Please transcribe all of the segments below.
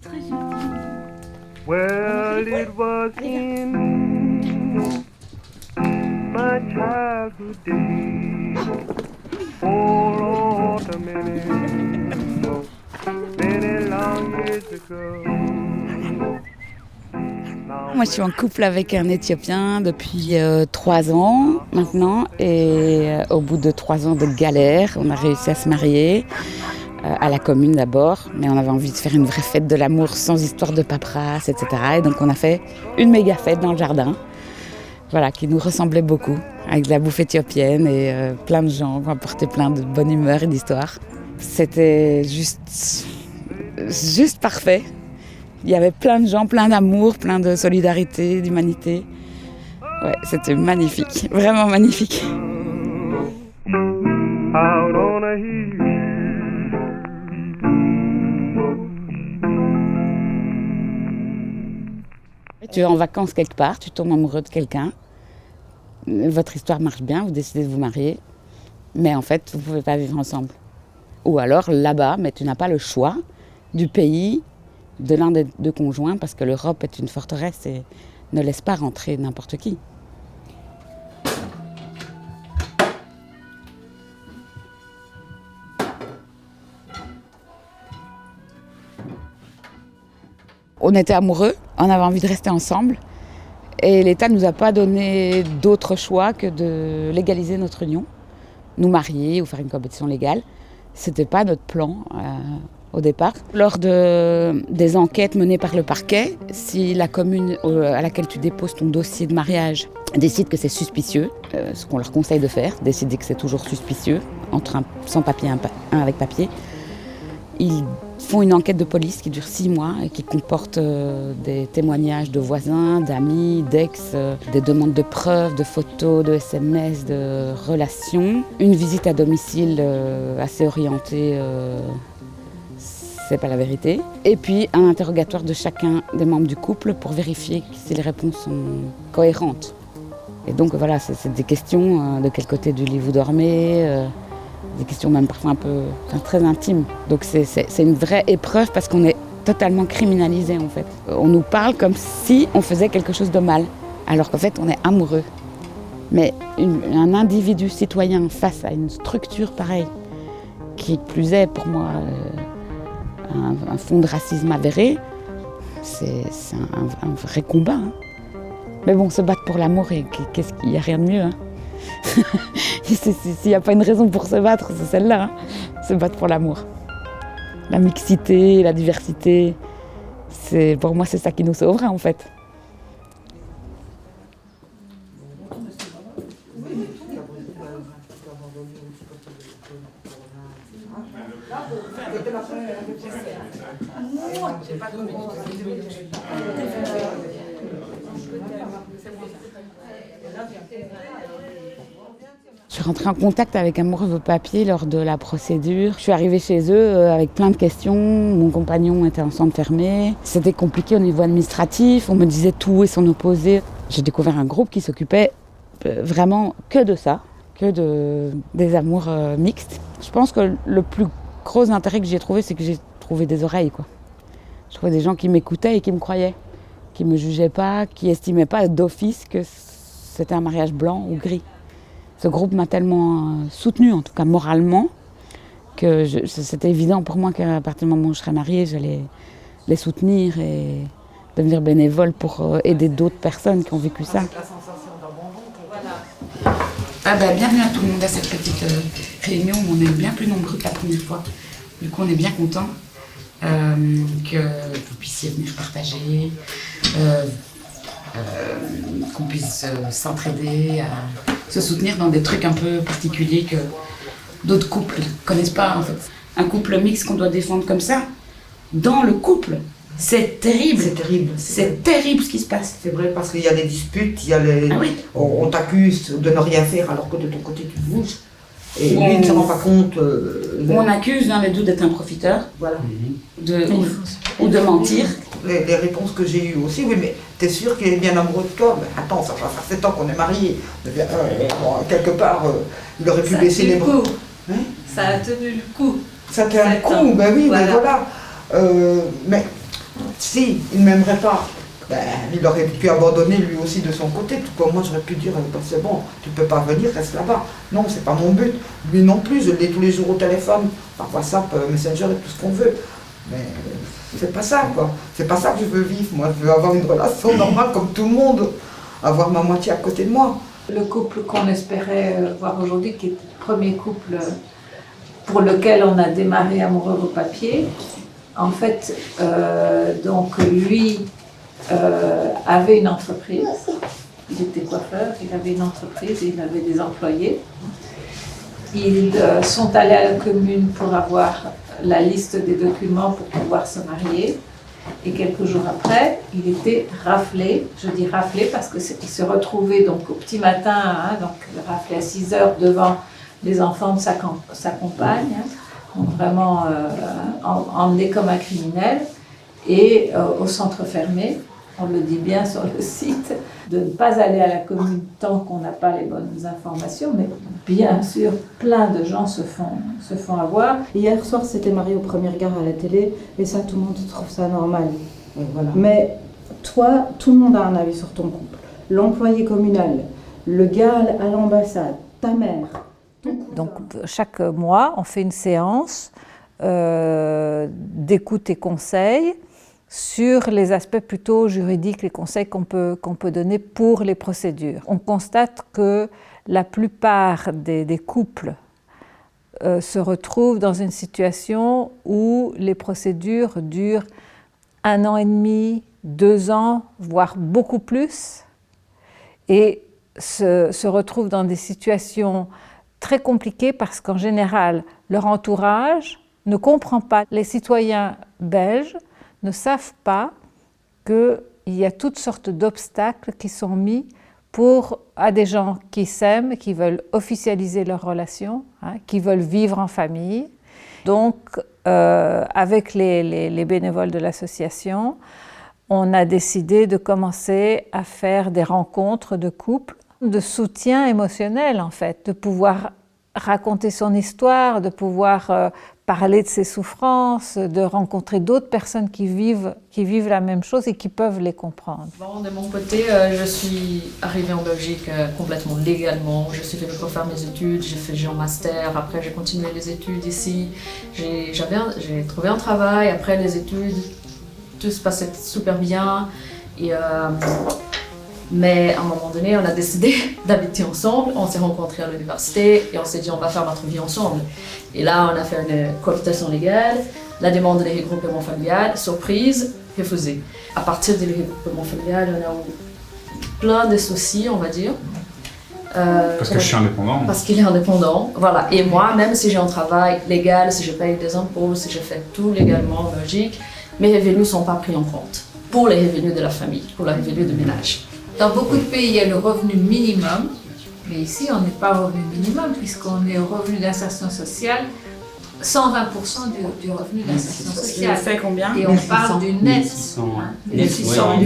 Très subtil. Well, it was in my childhood days, for autumn many long years ago. Moi, je suis en couple avec un Éthiopien depuis 3 ans maintenant. Et au bout de 3 ans de galère, on a réussi à se marier. À la commune d'abord. Mais on avait envie de faire une vraie fête de l'amour sans histoire de paperasse, etc. Et donc on a fait une méga fête dans le jardin. Voilà, qui nous ressemblait beaucoup. Avec de la bouffe éthiopienne et plein de gens qui ont apporté plein de bonne humeur et d'histoire. C'était juste parfait. Il y avait plein de gens, plein d'amour, plein de solidarité, d'humanité. Ouais, c'était magnifique, vraiment magnifique. Tu es en vacances quelque part, tu tombes amoureux de quelqu'un. Votre histoire marche bien, vous décidez de vous marier. Mais en fait, vous ne pouvez pas vivre ensemble. Ou alors là-bas, mais tu n'as pas le choix du pays, de l'un des deux conjoints, parce que l'Europe est une forteresse et ne laisse pas rentrer n'importe qui. On était amoureux, on avait envie de rester ensemble et l'État ne nous a pas donné d'autre choix que de légaliser notre union, nous marier ou faire une compétition légale. C'était pas notre plan au départ. Lors des enquêtes menées par le parquet, si la commune à laquelle tu déposes ton dossier de mariage décide que c'est suspicieux, ce qu'on leur conseille de faire, décider que c'est toujours suspicieux, entre un sans papier et un avec papier, ils font une enquête de police qui dure 6 mois et qui comporte des témoignages de voisins, d'amis, d'ex, des demandes de preuves, de photos, de SMS, de relations. Une visite à domicile assez orientée, c'est pas la vérité. Et puis un interrogatoire de chacun des membres du couple pour vérifier si les réponses sont cohérentes. Et donc voilà, c'est des questions de quel côté du lit vous dormez, des questions même parfois très intimes. Donc c'est une vraie épreuve parce qu'on est totalement criminalisé en fait. On nous parle comme si on faisait quelque chose de mal, alors qu'en fait on est amoureux. Mais un individu citoyen face à une structure pareille, qui plus est pour moi un fond de racisme avéré, c'est un vrai combat. Hein. Mais bon, se battre pour l'amour, qu'est-ce qu'il n'y a rien de mieux. Hein. S'il n'y a pas une raison pour se battre, c'est celle-là. Hein. Se battre pour l'amour. La mixité, la diversité, pour moi, c'est ça qui nous sauvera en fait. Je suis rentrée en contact avec Amoureux vos papiers lors de la procédure. Je suis arrivée chez eux avec plein de questions. Mon compagnon était en centre fermé. C'était compliqué au niveau administratif. On me disait tout et son opposé. J'ai découvert un groupe qui s'occupait vraiment que de ça, des amours mixtes. Je pense que le plus gros intérêt que j'ai trouvé, c'est que j'ai trouvé des oreilles, quoi. Je trouvais des gens qui m'écoutaient et qui me croyaient, qui ne me jugeaient pas, qui n'estimaient pas d'office que c'était un mariage blanc ou gris. Ce groupe m'a tellement soutenue, en tout cas moralement, que c'était évident pour moi qu'à partir du moment où je serais mariée, j'allais les soutenir et devenir bénévole pour aider d'autres personnes qui ont vécu ça. Bienvenue à tout le monde à cette petite réunion où on est bien plus nombreux que la première fois. Du coup, on est bien contents que vous puissiez venir partager, qu'on puisse s'entraider, se soutenir dans des trucs un peu particuliers que d'autres couples ne connaissent pas en fait. Un couple mixte qu'on doit défendre comme ça, dans le couple, c'est terrible. C'est terrible. C'est terrible ce qui se passe. C'est vrai parce qu'il y a des disputes, il y a les... Ah oui. On t'accuse de ne rien faire alors que de ton côté tu te bouges. Et lui il ne se rend pas compte. On accuse l'un des deux d'être un profiteur, Voilà. ou de mentir. Les réponses que j'ai eues aussi, oui, mais t'es sûr qu'il est bien amoureux de toi? Mais attends, ça va faire 7 ans qu'on est mariés. Quelque part, il aurait pu baisser les bras. Hein? Ça a tenu le coup. Ça tient le coup, ben oui, voilà. Mais Si, il ne m'aimerait pas, ben, il aurait pu abandonner lui aussi de son côté, tout comme moi j'aurais pu dire ben, c'est bon, tu peux pas venir, reste là-bas. Non, c'est pas mon but. Lui non plus, je l'ai tous les jours au téléphone, par WhatsApp, Messenger et tout ce qu'on veut. Mais c'est pas ça quoi. C'est pas ça que je veux vivre. Moi je veux avoir une relation normale comme tout le monde, avoir ma moitié à côté de moi. Le couple qu'on espérait voir aujourd'hui, qui est le premier couple pour lequel on a démarré Amoureux au papier, en fait, donc lui avait une entreprise, il était coiffeur, il avait une entreprise, il avait des employés. Ils sont allés à la commune pour avoir la liste des documents pour pouvoir se marier. Et quelques jours après, il était raflé. Je dis raflé parce qu'il se retrouvait donc au petit matin, hein, donc raflé à 6 heures devant les enfants de sa compagne, hein, donc vraiment emmené comme un criminel, et au centre fermé. On le dit bien sur le site, de ne pas aller à la commune tant qu'on n'a pas les bonnes informations, mais bien sûr, plein de gens se font avoir. Hier soir, c'était marié au premier regard à la télé, et ça, tout le monde trouve ça normal. Voilà. Mais toi, tout le monde a un avis sur ton couple. L'employé communal, le gars à l'ambassade, ta mère. Donc chaque mois, on fait une séance d'écoute et conseils sur les aspects plutôt juridiques, les conseils qu'on peut donner pour les procédures. On constate que la plupart des couples se retrouvent dans une situation où les procédures durent 1 an et demi, 2 ans, voire beaucoup plus, et se retrouvent dans des situations très compliquées parce qu'en général, leur entourage ne comprend pas. Les citoyens belges ne savent pas qu'il y a toutes sortes d'obstacles qui sont mis à des gens qui s'aiment, qui veulent officialiser leur relation, hein, qui veulent vivre en famille. Donc, avec les bénévoles de l'association, on a décidé de commencer à faire des rencontres de couples, de soutien émotionnel en fait, de pouvoir raconter son histoire, de pouvoir parler de ses souffrances, de rencontrer d'autres personnes qui vivent la même chose et qui peuvent les comprendre. Bon, de mon côté, je suis arrivée en Belgique complètement légalement. Je suis venue pour faire mes études, j'ai un master, après j'ai continué les études ici. J'ai trouvé un travail, après les études, tout se passait super bien. Mais à un moment donné, on a décidé d'habiter ensemble, on s'est rencontrés à l'université et on s'est dit on va faire notre vie ensemble. Et là, on a fait une cohabitation légale, la demande de regroupement familial, surprise, refusée. À partir du regroupement familial, on a eu plein de soucis, on va dire. Parce que je suis indépendant. Parce qu'il est indépendant, voilà. Et moi, même si j'ai un travail légal, si je paye des impôts, si je fais tout légalement en Belgique, mes revenus ne sont pas pris en compte pour les revenus de la famille, pour les revenus de ménage. Dans beaucoup de pays, il y a le revenu minimum, mais ici, on n'est pas au revenu minimum puisqu'on est au revenu d'insertion sociale, 120% du revenu d'insertion sociale. Ça fait combien? Et on parle du net. 1600. Hein, 1600,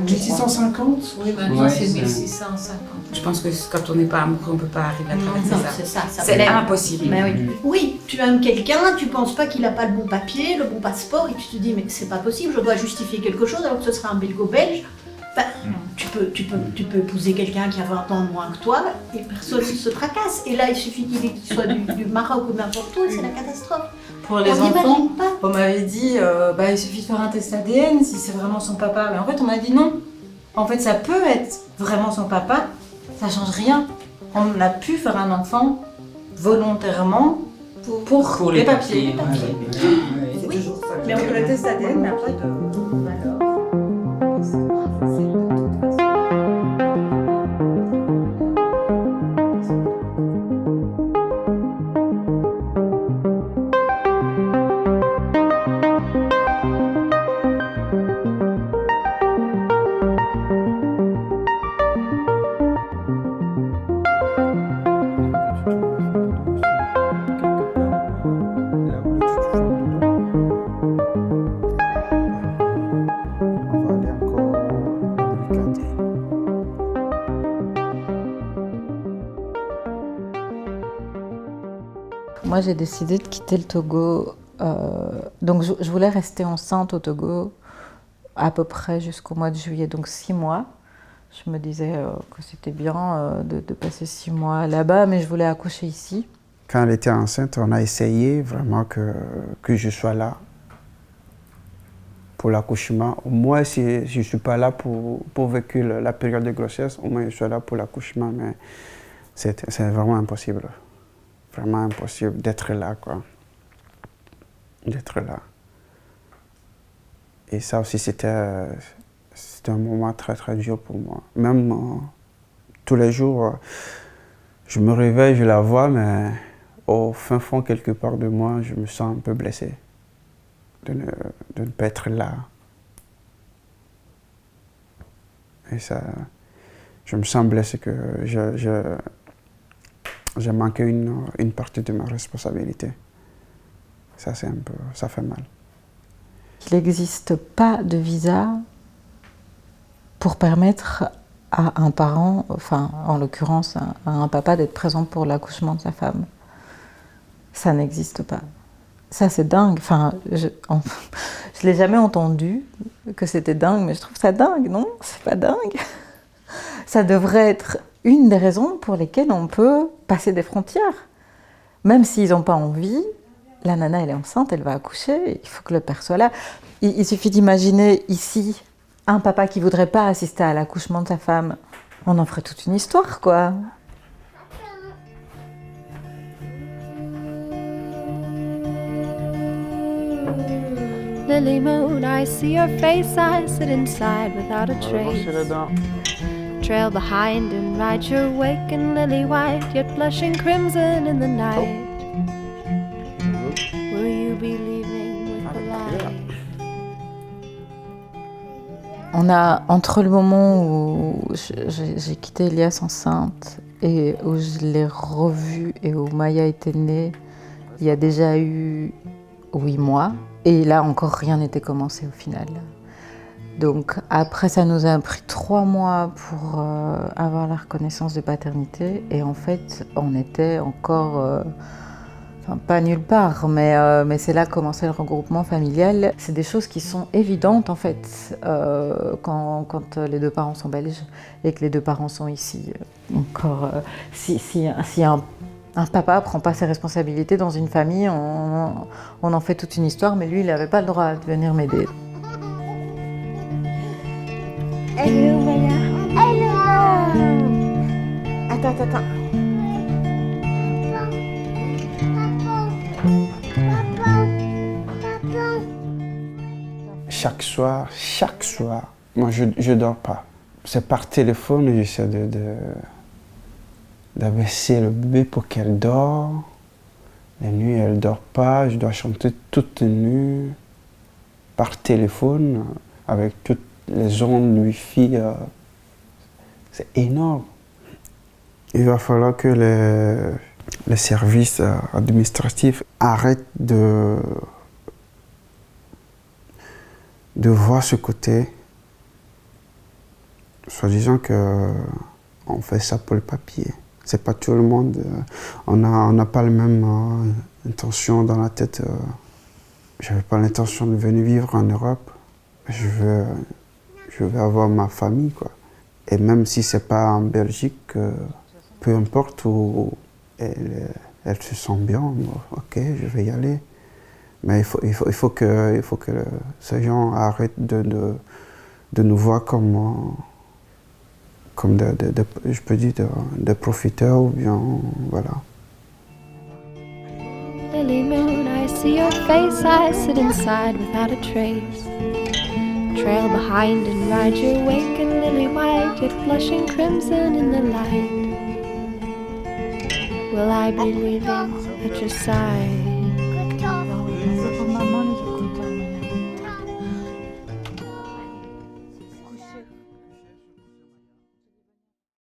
1650. Oui, maintenant Ouais, c'est c'est- 1650. Je pense que quand on n'est pas amoureux, on ne peut pas arriver à traverser Non, ça. c'est ça. C'est plaît. impossible. Mais oui. Oui, tu aimes quelqu'un, tu penses pas qu'il a pas le bon papier, le bon passeport, et tu te dis mais c'est pas possible, je dois justifier quelque chose alors que ce sera un belgo-belge. Enfin, tu peux épouser quelqu'un qui a 20 ans de moins que toi et personne ne se tracasse. Et là, il suffit qu'il soit du Maroc ou n'importe où et c'est la catastrophe. Pour les On enfants, n'imagine pas. on m'avait dit il suffit de faire un test ADN si c'est vraiment son papa. Mais en fait, on m'a dit non. En fait, ça peut être vraiment son papa, ça change rien. On a pu faire un enfant volontairement pour les papiers. C'est toujours ça. Mais on peut le test ADN, mais après, alors. Moi, j'ai décidé de quitter le Togo. Donc, je voulais rester enceinte au Togo à peu près jusqu'au mois de juillet, donc 6 mois. Je me disais que c'était bien de passer 6 mois là-bas, mais je voulais accoucher ici. Quand elle était enceinte, on a essayé vraiment que je sois là pour l'accouchement. Au moins, si je ne suis pas là pour vécu la période de grossesse, au moins je suis là pour l'accouchement, mais c'est vraiment impossible. Vraiment impossible d'être là, quoi. D'être là. Et ça aussi, c'était un moment très, très dur pour moi. Même tous les jours, je me réveille, je la vois, mais au fin fond, quelque part de moi, je me sens un peu blessé de ne pas être là. Et ça, je me sens blessé que j'ai manqué une partie de ma responsabilité. Ça, c'est un peu, ça fait mal. Il n'existe pas de visa pour permettre à un parent, enfin en l'occurrence à un papa, d'être présent pour l'accouchement de sa femme. Ça n'existe pas. Ça, c'est dingue. Enfin, je l'ai jamais entendu que c'était dingue, mais je trouve ça dingue, non? C'est pas dingue. Ça devrait être une des raisons pour lesquelles on peut passer des frontières. Même s'ils n'ont pas envie, la nana, elle est enceinte, elle va accoucher, il faut que le père soit là. Il suffit d'imaginer ici un papa qui ne voudrait pas assister à l'accouchement de sa femme. On en ferait toute une histoire, quoi. Lily moon, I see your face, I sit inside without a trace. Trail behind and ride your wake in lily white, yet blushing crimson in the night. Will you be leaving with the light? On a, entre le moment où j'ai quitté Elias enceinte et où je l'ai revu et où Maya était née, il y a déjà eu 8 mois. Et là encore, rien n'était commencé au final. Donc après, ça nous a pris 3 mois pour avoir la reconnaissance de paternité. Et en fait, on était encore, enfin pas nulle part, mais c'est là que commençait le regroupement familial. C'est des choses qui sont évidentes en fait, quand les 2 parents sont belges et que les 2 parents sont ici. Encore, si un papa ne prend pas ses responsabilités dans une famille, on en fait toute une histoire, mais lui, il n'avait pas le droit de venir m'aider. Hello, Maya. Hello. Attends. Chaque soir, moi je dors pas. C'est par téléphone, j'essaie d'abaisser le bébé pour qu'elle dort. La nuit, elle dort pas, je dois chanter toute nue par téléphone avec toutes les ondes Wi-Fi. C'est énorme. Il va falloir que les services administratifs arrêtent de voir ce côté, soi-disant qu'on fait ça pour le papier. C'est pas tout le monde, on n'a pas la même intention dans la tête. J'avais pas l'intention de venir vivre en Europe. Je veux avoir ma famille, quoi. Et même si c'est pas en Belgique, peu importe où elle se sent bien, ok, je vais y aller. Mais il faut que ces gens arrêtent de nous voir comme je peux dire, des profiteurs ou bien, voilà. Lily moon, I see your face, I sit inside without a trace. Trail behind and ride your wake in lily white, yet blushing crimson in the light. Will I be leaving at your side?